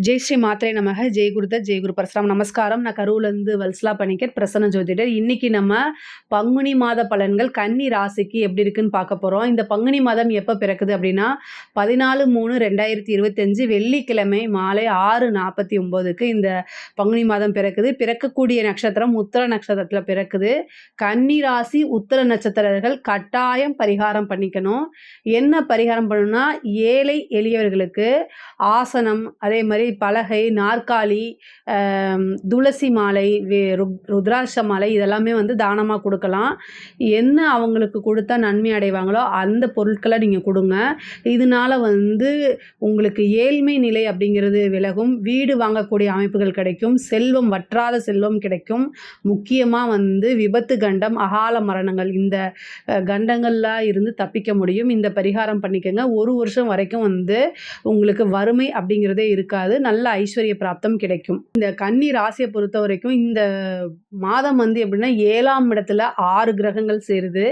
ஜெய் ஸ்ரீ மாத்ரே நமக. ஜெய் குருதத், ஜெய் குரு பரசுராம். நமஸ்காரம். நான் கரூர்லேருந்து வல்சலா பணிக்கர், பிரசன்ன ஜோதிடர். இன்னைக்கு நம்ம பங்குனி மாத பலன்கள் கன்னி ராசிக்கு எப்படி இருக்குன்னு பார்க்க போகிறோம். இந்த பங்குனி மாதம் எப்போ பிறக்குது அப்படின்னா 14/3/2025 வெள்ளிக்கிழமை மாலை 6:49க்கு இந்த பங்குனி மாதம் பிறக்குது. பிறக்கக்கூடிய நட்சத்திரம் உத்திர நட்சத்திரத்தில் பிறக்குது. கன்னி ராசி உத்திர நட்சத்திரர்கள் கட்டாயம் பரிகாரம் பண்ணிக்கணும். என்ன பரிகாரம் பண்ணணும்னா, ஏழை எளியவர்களுக்கு ஆசனம், அதே மாதிரி பலகை, நாற்காலி, துளசி மாலை, ருத்ராட்ச மாலை இதெல்லாமே வந்து தானமாக கொடுக்கலாம். என்ன அவங்களுக்கு கொடுத்தா நன்மை அடைவாங்களோ அந்த பொருட்களை நீங்கள் கொடுங்க. இதனால வந்து உங்களுக்கு ஏழ்மை நிலை அப்படிங்கிறது விலகும். வீடு வாங்கக்கூடிய அமைப்புகள் கிடைக்கும். செல்வம், வற்றாத செல்வம் கிடைக்கும். முக்கியமாக வந்து விபத்து கண்டம், அகால மரணங்கள், இந்த கண்டங்கள்லாம் இருந்து தப்பிக்க முடியும். இந்த பரிகாரம் பண்ணிக்கோங்க. 1 வருஷம் வரைக்கும் வந்து உங்களுக்கு வறுமை அப்படிங்கிறதே இருக்காது. நல்ல ஐஸ்வர்ய பிராப்தம் கிடைக்கும். இந்த கன்னி ராசியை பொறுத்த வரைக்கும் இந்த மாதம் வந்து எப்படின்னா 7ஆம் இடத்துல 6 கிரகங்கள் சேருது.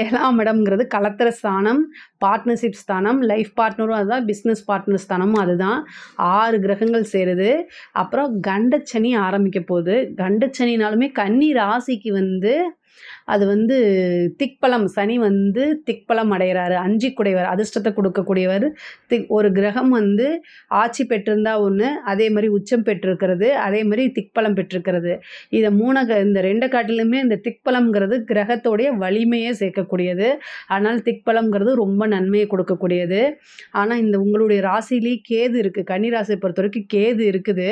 7ஆம் இடம்ங்கிறது கலத்திர ஸ்தானம், பார்ட்னர்ஷிப் ஸ்தானம், லைஃப் பார்ட்னரும் அதுதான், பிஸ்னஸ் பார்ட்னர் ஸ்தானமும் அதுதான். 6 கிரகங்கள் சேருது. அப்புறம் கண்டச்சனி ஆரம்பிக்க போகுது. கண்டச்சனினாலுமே கன்னி ராசிக்கு வந்து அது வந்து திக்பலம், சனி வந்து திக்பலம் அடைகிறாரு. 5 குடைவர், அதிர்ஷ்டத்தை கொடுக்கக்கூடியவர். ஒரு கிரகம் வந்து ஆட்சி பெற்றிருந்தா ஒன்று, அதே மாதிரி உச்சம் பெற்றிருக்கிறது, அதே மாதிரி திக்பலம் பெற்றிருக்கிறது. இதை இந்த 2 காட்டிலுமே இந்த திக்பலம்ங்கிறது கிரகத்தோடைய வலிமையை சேர்க்கக்கூடியது. அதனால் திக்பலம்ங்கிறது ரொம்ப நன்மையை கொடுக்கக்கூடியது. ஆனால் இந்த உங்களுடைய ராசிலேயே கேது இருக்குது. கன்னி ராசியை பொறுத்த வரைக்கும் கேது இருக்குது.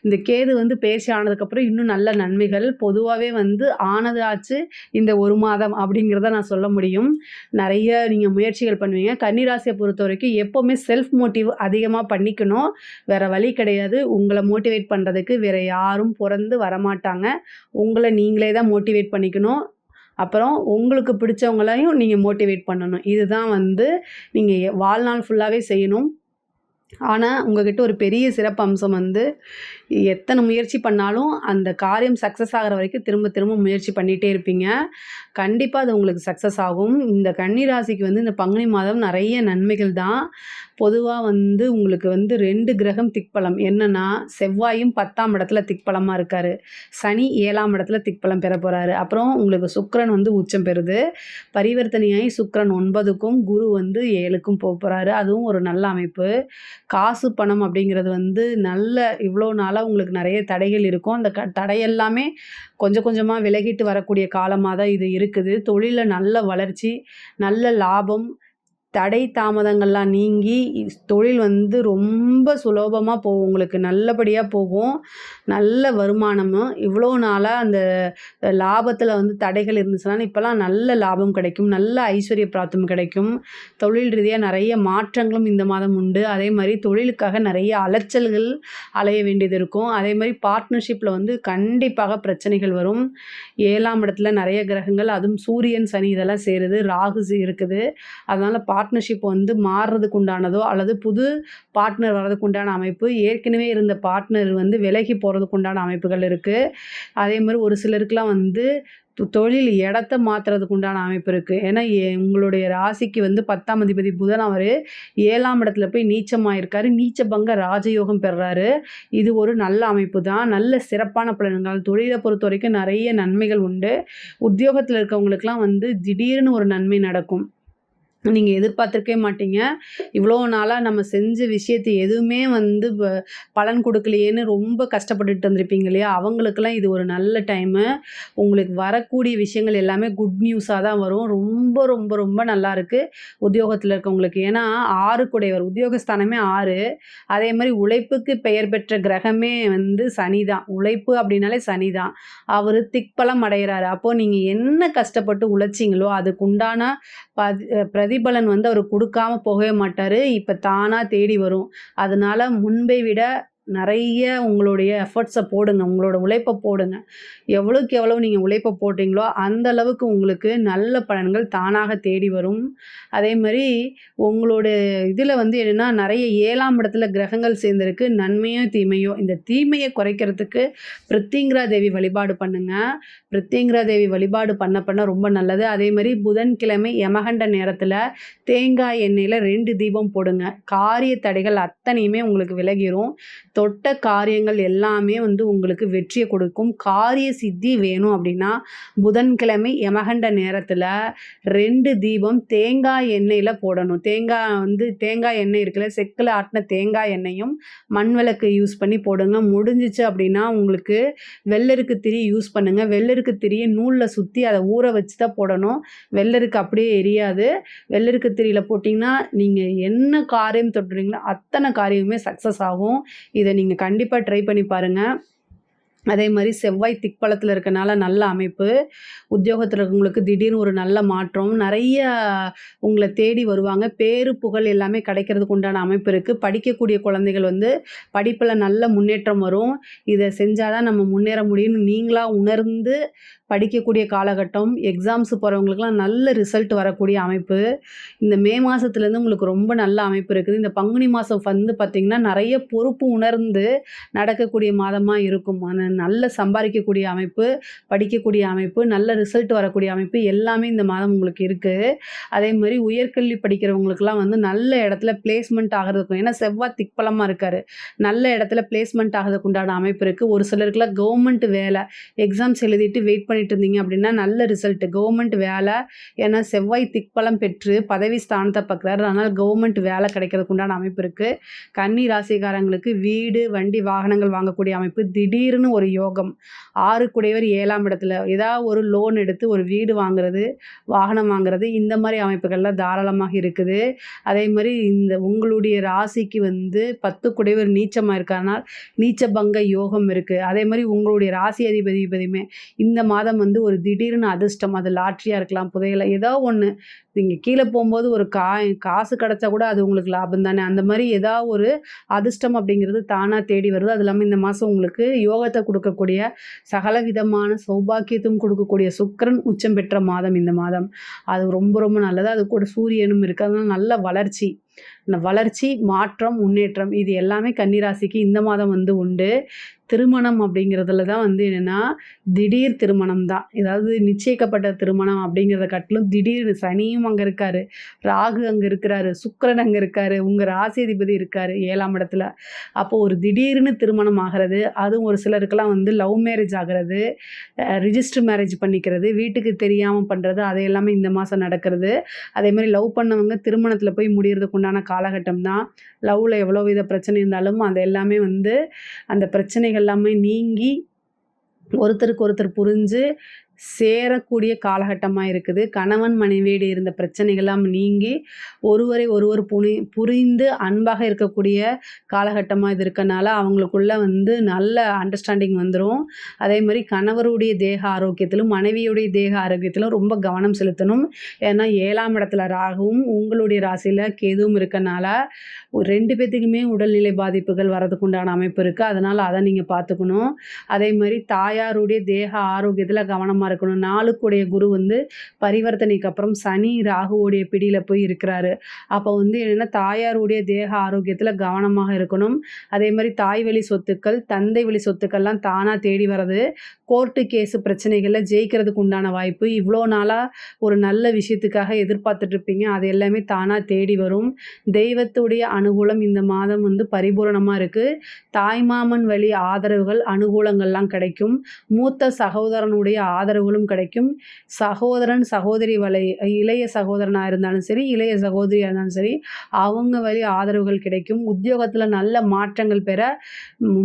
இந்த கேது வந்து பயிற்சி ஆனதுக்கப்புறம் இன்னும் நல்ல நன்மைகள் பொதுவாகவே வந்து ஆனது ஆச்சு இந்த 1 மாதம் அப்படிங்கிறத நான் சொல்ல முடியும். நிறைய நீங்கள் முயற்சிகள் பண்ணுவீங்க. கன்னிராசியை பொறுத்த வரைக்கும் எப்போவுமே செல்ஃப் மோட்டிவ் அதிகமாக பண்ணிக்கணும். வேறு வழி கிடையாது. உங்களை மோட்டிவேட் பண்ணுறதுக்கு வேறு யாரும் பிறந்து வரமாட்டாங்க. உங்களை நீங்களே தான் மோட்டிவேட் பண்ணிக்கணும். அப்புறம் உங்களுக்கு பிடிச்சவங்களையும் நீங்கள் மோட்டிவேட் பண்ணணும். இதுதான் வந்து நீங்கள் வாழ்நாள் ஃபுல்லாகவே செய்யணும். ஆனால் உங்ககிட்ட ஒரு பெரிய சிறப்பு அம்சம் வந்து எத்தனை முயற்சி பண்ணாலும் அந்த காரியம் சக்ஸஸ் ஆகிற வரைக்கும் திரும்ப திரும்ப முயற்சி பண்ணிகிட்டே இருப்பீங்க. கண்டிப்பாக அது உங்களுக்கு சக்ஸஸ் ஆகும். இந்த கன்னி ராசிக்கு வந்து இந்த பங்குனி மாதம் நிறைய நன்மைகள் தான். பொதுவாக வந்து உங்களுக்கு வந்து 2 கிரகம் திக்பலம். என்னென்னா, செவ்வாயும் 10ஆம் இடத்துல திக்பலமாக இருக்கார். சனி 7ஆம் இடத்துல திக்பலம் பெற போகிறாரு. அப்புறம் உங்களுக்கு சுக்கிரன் வந்து உச்சம் பெறுது. பரிவர்த்தனையாகி சுக்கிரன் 9க்கும் குரு வந்து 7க்கும் போக போகிறாரு. அதுவும் ஒரு நல்ல அமைப்பு. காசு பணம் அப்படிங்கிறது வந்து நல்ல இவ்வளோ நாளாக உங்களுக்கு நிறைய தடைகள் இருக்கும். அந்த தடையெல்லாமே கொஞ்சம் கொஞ்சமாக விலகிட்டு வரக்கூடிய காலமாக தான் இது இருக்குது. தொழிலில் நல்ல வளர்ச்சி, நல்ல லாபம், தடை தாமதங்கள்லாம் நீங்கி தொழில் வந்து ரொம்ப சுலபமாக போகும். உங்களுக்கு நல்லபடியாக போகும். நல்ல வருமானமும், இவ்வளோ நாளாக அந்த லாபத்தில் வந்து தடைகள் இருந்துச்சுன்னா இப்போலாம் நல்ல லாபம் கிடைக்கும். நல்ல ஐஸ்வர்ய பிராப்தம் கிடைக்கும். தொழில் ரீதியாக நிறைய மாற்றங்களும் இந்த மாதம் உண்டு. அதே மாதிரி தொழிலுக்காக நிறைய அலைச்சல்கள் அலைய வேண்டியது இருக்கும். அதே மாதிரி பார்ட்னர்ஷிப்பில் வந்து கண்டிப்பாக பிரச்சனைகள் வரும். 7ஆம் இடத்துல நிறைய கிரகங்கள், அதுவும் சூரியன், சனி இதெல்லாம் சேருது. ராகு இருக்குது. அதனால் பார்ட்னர்ஷிப் வந்து மாறுறதுக்கு உண்டானதோ அல்லது புது பார்ட்னர் வர்றதுக்கு உண்டான அமைப்பு, ஏற்கனவே இருந்த பார்ட்னர் வந்து விலகி போகிறதுக்கு உண்டான அமைப்புகள் இருக்குது. அதே மாதிரி ஒரு சிலருக்குலாம் வந்து தொழில் இடத்த மாற்றுறதுக்கு உண்டான அமைப்பு இருக்குது. ஏன்னா உங்களுடைய ராசிக்கு வந்து 10ஆம் அதிபதி புதன் அவர் 7ஆம் இடத்துல போய் நீச்சமாயிருக்காரு. நீச்ச பங்க ராஜயோகம் பெறுறாரு. இது ஒரு நல்ல அமைப்பு தான். நல்ல சிறப்பான பலன்கள். தொழிலை பொறுத்த வரைக்கும் நிறைய நன்மைகள் உண்டு. உத்தியோகத்தில் இருக்கவங்களுக்கெல்லாம் வந்து திடீர்னு ஒரு நன்மை நடக்கும். நீங்கள் எதிர்பார்த்துருக்கவே மாட்டீங்க. இவ்வளோ நாளாக நம்ம செஞ்ச விஷயத்தை எதுவுமே வந்து பலன் கொடுக்கலையேன்னு ரொம்ப கஷ்டப்பட்டுட்டு வந்திருப்பீங்க இல்லையா? அவங்களுக்கெல்லாம் இது ஒரு நல்ல டைமு. உங்களுக்கு வரக்கூடிய விஷயங்கள் எல்லாமே குட் நியூஸாக தான் வரும். ரொம்ப ரொம்ப ரொம்ப நல்லாயிருக்கு உத்தியோகத்தில் இருக்கவங்களுக்கு. ஏன்னா 6 குடையவர், உத்தியோகஸ்தானமே 6. அதே மாதிரி உழைப்புக்கு பெயர் பெற்ற கிரகமே வந்து சனி தான். உழைப்பு அப்படின்னாலே சனி தான். அவர் திக்பலம் அடைகிறாரு. அப்போது நீங்கள் என்ன கஷ்டப்பட்டு உழைச்சிங்களோ அதுக்குண்டான பிரதிபலன் வந்து அவர் கொடுக்காம போகவே மாட்டார். இப்போ தானாக தேடி வரும். அதனால முன்பை விட நிறைய உங்களுடைய எஃபர்ட்ஸை போடுங்க. உங்களோட உழைப்பை போடுங்க. எவ்வளோக்கு எவ்வளோ நீங்கள் உழைப்பை போட்டிங்களோ அந்த அளவுக்கு உங்களுக்கு நல்ல பலன்கள் தானாக தேடி வரும். அதே மாதிரி உங்களோட இதில் வந்து என்னென்னா, நிறைய 7ஆம் இடத்துல கிரகங்கள் சேர்ந்துருக்கு. நன்மையோ தீமையோ, இந்த தீமையை குறைக்கிறதுக்கு பிரித்திங்கிரா தேவி வழிபாடு பண்ணுங்கள். பிரித்திங்கிரா தேவி வழிபாடு பண்ண ரொம்ப நல்லது. அதே மாதிரி புதன்கிழமை யமகண்ட நேரத்தில் தேங்காய் எண்ணெயில் 2 தீபம் போடுங்க. காரிய தடைகள் அத்தனையுமே உங்களுக்கு விலகிரும். தொட்ட காரியங்கள் எல்லாமே வந்து உங்களுக்கு வெற்றியை கொடுக்கும். காரிய சித்தி வேணும் அப்படின்னா புதன்கிழமை யமகண்ட நேரத்தில் 2 தீபம் தேங்காய் எண்ணெயில் போடணும். தேங்காய் எண்ணெய் இருக்குல்ல, செக்கில் ஆட்டின தேங்காய் எண்ணெயும் மண் விளக்கு யூஸ் பண்ணி போடுங்க. முடிஞ்சிச்சு அப்படின்னா உங்களுக்கு வெள்ளருக்கு திரி யூஸ் பண்ணுங்கள். வெள்ளருக்கு திரியை நூலில் சுற்றி அதை ஊற வச்சு தான் போடணும். வெள்ளருக்கு அப்படியே எரியாது. வெள்ளருக்கு திரியில் போட்டிங்கன்னா நீங்கள் என்ன காரியம் தொட்டுறீங்களோ அத்தனை காரியமுமே சக்ஸஸ் ஆகும். இதை நீங்கள் கண்டிப்பாக ட்ரை பண்ணி பாருங்கள். அதே மாதிரி செவ்வாய் திக்பலத்தில் இருக்கனால நல்ல அமைப்பு. உத்தியோகத்தில் இருக்கவங்களுக்கு திடீர்னு ஒரு நல்ல மாற்றம். நிறைய உங்களை தேடி வருவாங்க. பேரு புகழ் எல்லாமே கிடைக்கிறதுக்கு உண்டான அமைப்பு இருக்குது. படிக்கக்கூடிய குழந்தைகள் வந்து படிப்பில் நல்ல முன்னேற்றம் வரும். இதை செஞ்சால் தான் நம்ம முன்னேற முடியும்னு நீங்களாக உணர்ந்து படிக்கக்கூடிய காலகட்டம். எக்ஸாம்ஸு போகிறவங்களுக்குலாம் நல்ல ரிசல்ட் வரக்கூடிய அமைப்பு. இந்த மே மாதத்துலேருந்து உங்களுக்கு ரொம்ப நல்ல அமைப்பு இருக்குது. இந்த பங்குனி மாதம் வந்து பார்த்திங்கன்னா நிறைய பொறுப்பு உணர்ந்து நடக்கக்கூடிய மாதமாக இருக்கும். நல்ல சம்பாதிக்கக்கூடிய அமைப்பு, படிக்கக்கூடிய அமைப்பு, நல்ல ரிசல்ட் வரக்கூடிய அமைப்பு எல்லாமே இந்த மாதம் உங்களுக்கு இருக்குது. அதே மாதிரி உயர்கல்வி படிக்கிறவங்களுக்குலாம் வந்து நல்ல இடத்துல பிளேஸ்மெண்ட் ஆகிறதுக்கும், ஏன்னா செவ்வாய் திக்பலமாக இருக்கார், நல்ல இடத்துல பிளேஸ்மெண்ட் ஆகிறதுக்கு உண்டான அமைப்பு இருக்குது. ஒரு சிலருக்குலாம் கவர்மெண்ட் வேலை எக்ஸாம்ஸ் எழுதிட்டு வெயிட் பண்ணிட்டு இருந்தீங்க அப்படின்னா நல்ல ரிசல்ட் கவர்மெண்ட் வேலை. ஏன்னா செவ்வாய் திக்பலம் பெற்று பதவி ஸ்தானத்தை பார்க்குறாரு. அதனால் கவர்மெண்ட் வேலை கிடைக்கிறதுக்கு உண்டான அமைப்பு இருக்குது. கன்னி ராசிக்காரங்களுக்கு வீடு வண்டி வாகனங்கள் வாங்கக்கூடிய அமைப்பு. திடீர்னு ஒரு யோகம். 6 குடையவர் 7ஆம் இடத்துல ஏதாவது ஒரு லோன் எடுத்து ஒரு வீடு வாங்குறது, வாகனம் வாங்குறது, இந்த மாதிரி அமைப்புகள்லாம் தாராளமாக இருக்குது. அதே மாதிரி இந்த உங்களுடைய ராசிக்கு வந்து 10 குடையவர் நீச்சமாக இருக்கிறதுனால நீச்சபங்க யோகம் இருக்குது. அதே மாதிரி உங்களுடைய ராசி அதிபதியுமே இந்த மாதம் வந்து ஒரு திடீர்னு அதிர்ஷ்டம், அது லாட்ரியாக இருக்கலாம், புதையலை ஏதோ ஒன்று, நீங்கள் கீழே போகும்போது ஒரு காசு கிடச்சா கூட அது உங்களுக்கு லாபம் தானே. அந்த மாதிரி ஏதாவது ஒரு அதிர்ஷ்டம் அப்படிங்கிறது தானாக தேடி வருது. அது இல்லாமல் இந்த மாதம் உங்களுக்கு யோகத்தை கொடுக்கக்கூடிய சகல விதமான சௌபாக்கியத்தையும் கொடுக்கக்கூடிய சுக்கிரன் உச்சம் பெற்ற மாதம் இந்த மாதம். அது ரொம்ப ரொம்ப நல்லது. அது கூட சூரியனும் இருக்குது. அதனால் நல்ல வளர்ச்சி, மாற்றம், முன்னேற்றம் இது எல்லாமே கன்னிராசிக்கு இந்த மாதம் வந்து உண்டு. திருமணம் அப்படிங்கிறதுல தான் வந்து என்னென்னா திடீர் திருமணம் தான். ஏதாவது நிச்சயிக்கப்பட்ட திருமணம் அப்படிங்கிறத காட்டிலும் திடீர் சனியும் அங்கே இருக்கார், ராகு அங்கே இருக்கிறாரு, சுக்கிரன் அங்கே இருக்கார், உங்கள் ராசி அதிபதி இருக்கார் 7ஆம் இடத்துல. அப்போது ஒரு திடீர்னு திருமணம் ஆகிறது, அதுவும் ஒரு சிலருக்கெல்லாம் வந்து லவ் மேரேஜ் ஆகிறது, ரிஜிஸ்டர் மேரேஜ் பண்ணிக்கிறது, வீட்டுக்கு தெரியாமல் பண்ணுறது, அது எல்லாமே இந்த மாதம் நடக்கிறது. அதே மாதிரி லவ் பண்ணவங்க திருமணத்தில் போய் முடியறதுக்கு உண்டான காலகட்டம் தான். லவ்வில் எவ்வளோ வித பிரச்சனை இருந்தாலும் அது எல்லாமே வந்து அந்த பிரச்சனைகள் எல்லாமே நீங்கி ஒருத்தருக்கு ஒருத்தர் புரிஞ்சு சேரக்கூடிய காலகட்டமாக இருக்குது. கணவன் மனைவியிட இருந்த பிரச்சனைகள்லாம் நீங்கி ஒருவரை ஒருவர் புரிந்து அன்பாக இருக்கக்கூடிய காலகட்டமாக இது இருக்கனால அவங்களுக்குள்ள வந்து நல்ல அண்டர்ஸ்டாண்டிங் வந்துடும். அதே மாதிரி கணவருடைய தேக ஆரோக்கியத்திலும் மனைவியுடைய தேக ஆரோக்கியத்திலும் ரொம்ப கவனம் செலுத்தணும். ஏன்னா 7ஆம் இடத்துல ராகுவும் உங்களுடைய ராசியில் கேதுவும் இருக்கனால 2 பேர்த்துக்குமே உடல்நிலை பாதிப்புகள் வரதுக்கு உண்டான அமைப்பு இருக்குது. அதனால் அதை நீங்கள் பார்த்துக்கணும். அதே மாதிரி தாயாருடைய தேக ஆரோக்கியத்தில் கவனமாக இருக்கணும். 4க்குடைய குரு வந்து பரிவர்த்தனைக்கு அப்புறம் சனி ராகுவோடைய பிடியில் போய் இருக்கிறாரு. அப்போ வந்து என்னென்னா தாயாருடைய தேக ஆரோக்கியத்தில் கவனமாக இருக்கணும். அதே மாதிரி தாய் வழி சொத்துக்கள், தந்தை வழி சொத்துக்கள்லாம் தானாக தேடி வர்றது, கோர்ட்டு கேஸு பிரச்சனைகளில் ஜெயிக்கிறதுக்கு உண்டான வாய்ப்பு. இவ்வளோ நாளாக ஒரு நல்ல விஷயத்துக்காக எதிர்பார்த்துட்ருப்பீங்க, அது எல்லாமே தானாக தேடி வரும். தெய்வத்துடைய அனுகூலம் இந்த மாதம் வந்து பரிபூரணமாக இருக்குது. தாய்மாமன் வழி ஆதரவுகள் அனுகூலங்கள்லாம் கிடைக்கும். மூத்த சகோதரனுடைய ஆதரவுகளும் கிடைக்கும். சகோதரன் சகோதரி இளைய சகோதரனாக இருந்தாலும் சரி, இளைய சகோதரியாக இருந்தாலும் சரி, அவங்க வழி ஆதரவுகள் கிடைக்கும். உத்தியோகத்தில் நல்ல மாற்றங்கள் பெற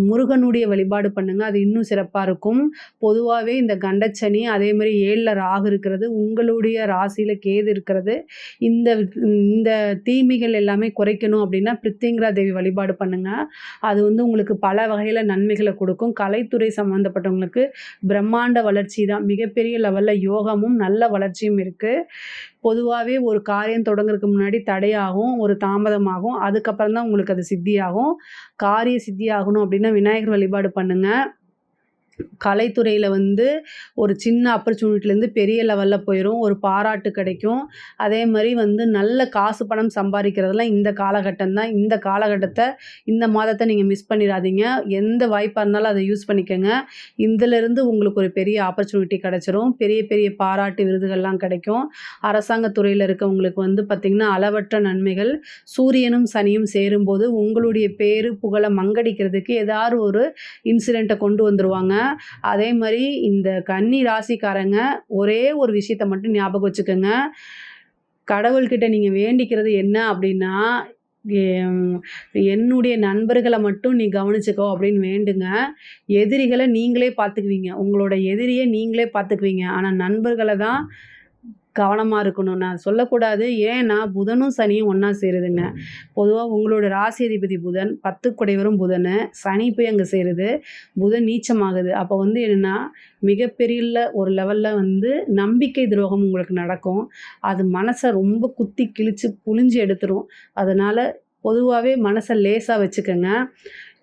முருகனுடைய வழிபாடு பண்ணுங்கள், அது இன்னும் சிறப்பாக இருக்கும். பொதுவாகவே இந்த கண்டச்சனி, அதே மாதிரி 7ல் ராகு இருக்கிறது, உங்களுடைய ராசியில் கேது இருக்கிறது, இந்த தீமைகள் எல்லாமே குறைக்கணும் அப்படின்னா பிரித்திங்கரா தேவி வழிபாடு பண்ணுங்கள். அது வந்து உங்களுக்கு பல வகையில் நன்மைகளை கொடுக்கும். கலைத்துறை சம்மந்தப்பட்டவங்களுக்கு பிரம்மாண்ட வளர்ச்சி தான். மிகப்பெரிய லெவலில் யோகமும் நல்ல வளர்ச்சியும் இருக்குது. பொதுவாகவே ஒரு காரியம் தொடங்குறதுக்கு முன்னாடி தடையாகும், ஒரு தாமதமாகும், அதுக்கப்புறம் தான் உங்களுக்கு அது சித்தியாகும். காரிய சித்தி ஆகணும் அப்படின்னா விநாயகர் வழிபாடு பண்ணுங்கள். கலைத்துறையில வந்து ஒரு சின்ன ஆப்பர்ச்சுனிட்டிலேருந்து பெரிய லெவல்ல போயிரும். ஒரு பாராட்டு கிடைக்கும். அதே மாரி வந்து நல்ல காசு பணம் சம்பாரிக்கிறதெல்லாம் இந்த காலகட்டம் தான். இந்த காலகட்டத்த இந்த மாதத்த நீங்க மிஸ் பண்ணிறாதீங்க. எந்த வாய்ப்பா இருந்தாலும் அத யூஸ் பண்ணிக்கங்க. இதிலிருந்து உங்களுக்கு ஒரு பெரிய ஆப்பர்ச்சுனிட்டி கிடைச்சிரும். பெரிய பெரிய பாராட்டு விருதுகள்லாம் கிடைக்கும். அரசாங்க துறையில இருக்கவங்களுக்கு வந்து பார்த்தீங்கன்னா, அளவற்ற நன்மைகள். சூரியனும் சனியும் சேரும்போது உங்களுடைய பேரு, புகழ மங்கடிக்கிறதுக்கு ஏதாவது ஒரு இன்சிடென்ட்ட கொண்டு வந்துருவாங்க. அதே மாரி இந்த கன்னி ராசிக்காரங்க ஒரே ஒரு விஷயத்த மட்டும் ஞாபகம் வச்சுக்கங்க. கடவுள்கிட்ட நீங்க வேண்டிக்கிறது என்ன அப்டின்னா, எம் என்னுடைய நண்பர்கள மட்டும் நீ கவனிச்சுக்கோ அப்படின்னு வேண்டுங்க. எதிரிகள நீங்களே பார்த்துக்குவீங்க. உங்களோட எதிரிய நீங்களே பார்த்துக்குவீங்க. ஆனா நண்பர்கள தான் கவனமா இருக்கணும். நான் சொல்லக்கூடாது. ஏன்னா, புதனும், சனியும் ஒண்ணா சேருதுங்க. பொதுவா உங்களோட ராசி அதிபதி புதன், 10 குடைவரும் புதனு, சனி போய் அங்க சேருது. புதன் நீச்சமாகுது. அப்போ வந்து என்னன்னா, மிகப்பெரிய ஒரு லெவல்ல வந்து நம்பிக்கை துரோகம் உங்களுக்கு நடக்கும். அது மனச ரொம்ப குத்தி கிழிச்சு புழிஞ்சு எடுத்துரும். அதனால பொதுவாவே மனச லேசா வச்சுக்கங்க.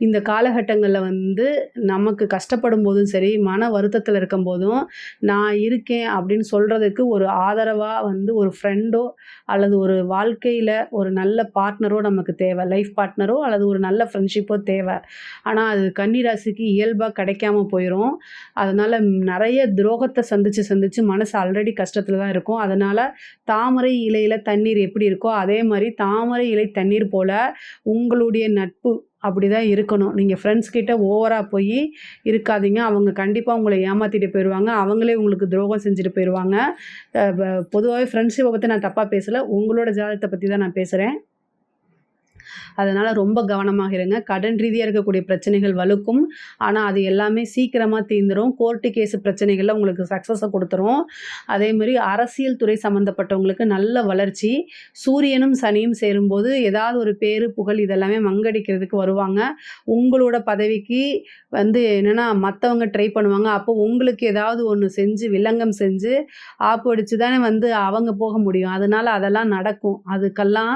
இந்த காலகட்டங்கள்ல வந்து நமக்கு கஷ்டப்படும்போதும் சரி, மன வருத்தத்தில இருக்கும்போதும், நான் இருக்கேன் அப்படின்னு சொல்றதுக்கு ஒரு ஆதரவா வந்து ஒரு ஃப்ரெண்டோ, அல்லது ஒரு வாழ்க்கையில ஒரு நல்ல பார்ட்னரோ நமக்கு தேவை. லைஃப் பார்ட்னரோ அல்லது ஒரு நல்ல ஃப்ரெண்ட்ஷிப்போ தேவை. ஆனா அது கன்னி ராசிக்கு இயல்பா கிடைக்காம போயிரும். அதனால நெறைய துரோகத்த சந்திச்சு சந்திச்சு மனசு ஆல்ரெடி கஷ்டத்தில தான் இருக்கும். அதனால தாமரை இலையில தண்ணீர் எப்படி இருக்கோ, அதே மாரி தாமரை இலை தண்ணீர் போல உங்களுடைய நட்பு அப்படிதான் இருக்கணும். நீங்க ஃப்ரெண்ட்ஸ் கிட்ட ஓவரா போயி இருக்காதீங்க. அவங்க கண்டிப்பா உங்கள ஏமாத்திட்டு போயிருவாங்க. அவங்களே உங்களுக்கு துரோகம் செஞ்சுட்டு போயிருவாங்க. பொதுவாவே ஃப்ரெண்ட்ஷிப்ப பத்தி நான் தப்பா பேசல. உங்களோட ஜாதகத்த பத்தி தான் நான் பேசுறேன். அதனால ரொம்ப கவனமாக இருங்க. கடன் ரீதியா இருக்கக்கூடிய பிரச்சனைகள் வலுக்கும். ஆனா, அது எல்லாமே சீக்கிரமா தீர்ந்துரும். கோர்ட்டு கேஸ் பிரச்சனைகள்ல உங்களுக்கு சக்சஸ குடுத்துரும். அதேமாரி அரசியல் துறை சம்மந்தப்பட்டவங்களுக்கு நல்ல வளர்ச்சி. சூரியனும், சனியும் சேரும்போது ஏதாவது ஒரு பேரு, புகழ் இதெல்லாமே மங்கடிக்கிறதுக்கு வருவாங்க. உங்களோட பதவிக்கு வந்து என்னன்னா, மத்தவங்க ட்ரை பண்ணுவாங்க. அப்போ உங்களுக்கு ஏதாவது ஒண்ணு செஞ்சு, வில்லங்கம் செஞ்சு, ஆப்பு அடிச்சு தானே வந்து அவங்க போக முடியும். அதனால அதெல்லாம் நடக்கும். அதுக்கெல்லாம்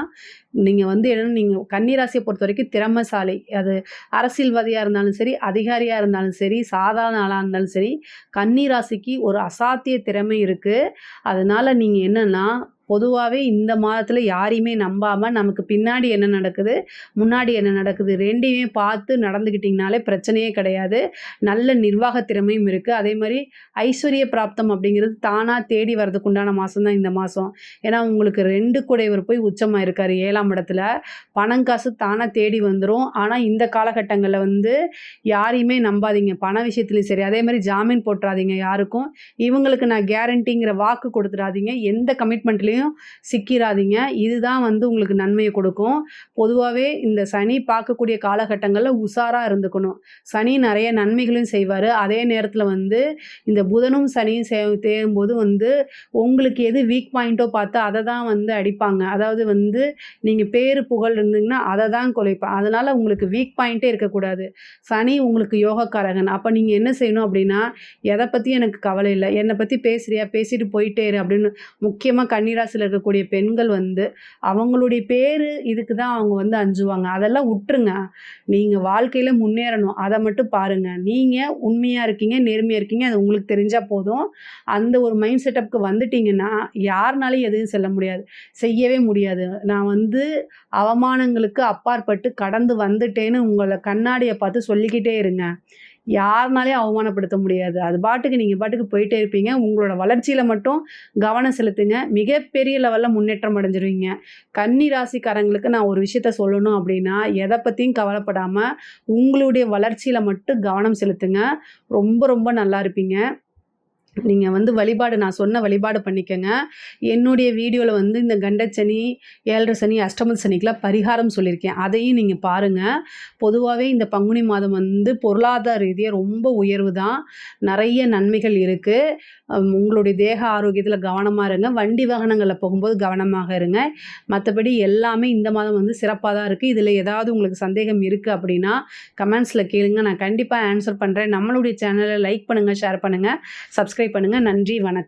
நீங்க வந்து என்னன்னா, நீங்க கன்னி ராசிய பொறுத்தவரைக்கும் திறமைசாலி. அது அரசியல்வாதியா இருந்தாலும் சரி, அதிகாரியா இருந்தாலும் சரி, சாதாரண ஆளா இருந்தாலும் சரி, கன்னி ராசிக்கு ஒரு அசாத்திய திறமை இருக்கு. அதனால நீங்க என்னன்னா, பொதுவாவே இந்த மாதத்துல யாரையுமே நம்பாம, நமக்கு பின்னாடி என்ன நடக்குது, முன்னாடி என்ன நடக்குது 2யுமே பார்த்து நடந்துக்கிட்டீங்கனாலே பிரச்சனையே கிடையாது. நல்ல நிர்வாக திறமையும் இருக்கு. அதேமாரி ஐஸ்வர்ய பிராப்தம் அப்படிங்கிறது தானா தேடி வரதுக்கு உண்டான மாசம் தான் இந்த மாசம். ஏன்னா, உங்களுக்கு 2 குடைவர் போய் உச்சமா இருக்காரு 7ஆம் இடத்துல. பணம் காசு தானா தேடி வந்துரும். ஆனா, இந்த காலகட்டங்கள்ல வந்து யாரையுமே நம்பாதீங்க. பண விஷயத்துலயும் சரி, அதேமாரி ஜாமீன் போட்றாதீங்க யாருக்கும். இவங்களுக்கு நான் கேரண்டிங்கிற வாக்கு குடுத்துறாதீங்க. எந்த கமிட்மெண்ட்லயும் சிக்கிறாதீங்க. இதுதான் வந்து உங்களுக்கு நன்மைய கொடுக்கும். பொதுவாவே இந்த சனி பார்க்கக்கூடிய காலகட்டங்கள்ல உஷாரா இருந்துக்கணும். சனி நெறைய நன்மைகளையும் செய்வாரு. அதே நேரத்தில வந்து இந்த புதனும், சனியும் சேரும்போது வந்து உங்களுக்கு எது வீக் பாயிண்ட்டோ பார்த்து அத தான் வந்து அடிப்பாங்க. அதாவது வந்து நீங்க பேரு, புகழ் இருந்தீங்கன்னா அத தான் குலைப்பான். அதனால உங்களுக்கு வீக் பாயிண்ட்டே இருக்கக்கூடாது. சனி உங்களுக்கு யோகக்காரகன். அப்ப நீங்க என்ன செய்யணும் அப்டின்னா, எத பத்தியும் எனக்கு கவலை இல்ல. என்ன பத்தி பேசுறியா? பேசிட்டு போயிட்டே இரு அப்படின்னு முக்கியமா கன்னி ராசியில இருக்கக்கூடிய பெண்கள் வந்து அவங்களுடைய பேரு இதுக்கு தான் அவங்க வந்து அஞ்சுவாங்க. அதெல்லாம் உட்டுருங்க. நீங்க வாழ்க்கையில முன்னேறணும். அத மட்டும் பாருங்க. நீங்க உண்மையா இருக்கீங்க, நேர்மையா இருக்கீங்க. அது உங்களுக்கு தெரிஞ்சா போதும். அந்த ஒரு மைண்ட் செட்டப்க்கு வந்துட்டீங்கன்னா, யாருனாலயும் எதுவும் செல்ல முடியாது. செய்யவே முடியாது. நான் வந்து அவமானங்களுக்கு அப்பாற்பட்டு கடந்து வந்துட்டேன்னு உங்கள கண்ணாடிய பார்த்து சொல்லிக்கிட்டே இருங்க. யாருனாலயும் அவமானப்படுத்த முடியாது. அது பாட்டுக்கு நீங்க பாட்டுக்கு போயிட்டே இருப்பீங்க. உங்களோட வளர்ச்சியில மட்டும் கவனம் செலுத்துங்க. மிகப்பெரிய லெவல்ல முன்னேற்றம் அடைஞ்சிருவீங்க. கன்னி ராசிக்காரங்களுக்கு நான் ஒரு விஷயத்த சொல்லணும் அப்டின்னா, எத பத்தியும் கவலைப்படாம, உங்களுடைய வளர்ச்சியில மட்டும் கவனம் செலுத்துங்க. ரொம்ப ரொம்ப நல்லா இருப்பீங்க. நீங்க வந்து வழிபாடு நான் சொன்ன வழிபாடு பண்ணிக்கங்க. என்னுடைய வீடியோல வந்து இந்த கண்டச்சனி, 7:30 சனி, அஷ்டம சனிக்குலாம் பரிகாரம் சொல்லியிருக்கேன். அதையும் நீங்க பாருங்க. பொதுவாவே இந்த பங்குனி மாதம் வந்து பொருளாதார ரீதியா ரொம்ப உயர்வு தான். நெறைய நன்மைகள் இருக்கு. உங்களுடைய தேக ஆரோக்கியத்தில கவனமா இருங்க. வண்டி வாகனங்கள்ல போகும்போது கவனமாக இருங்க. மத்தபடி எல்லாமே இந்த மாதம் வந்து சிறப்பா தான் இருக்கு. இதில ஏதாவது உங்களுக்கு சந்தேகம் இருக்கு அப்டின்னா, கமெண்ட்ஸ்ல கேளுங்க. நான் கண்டிப்பா ஆன்சர் பண்றேன். நம்மளுடைய சேனல லைக் பண்ணுங்க, ஷேர் பண்ணுங்க, சப்ஸ்கிரைப் பண்ணுங்க. நன்றி, வணக்கம்.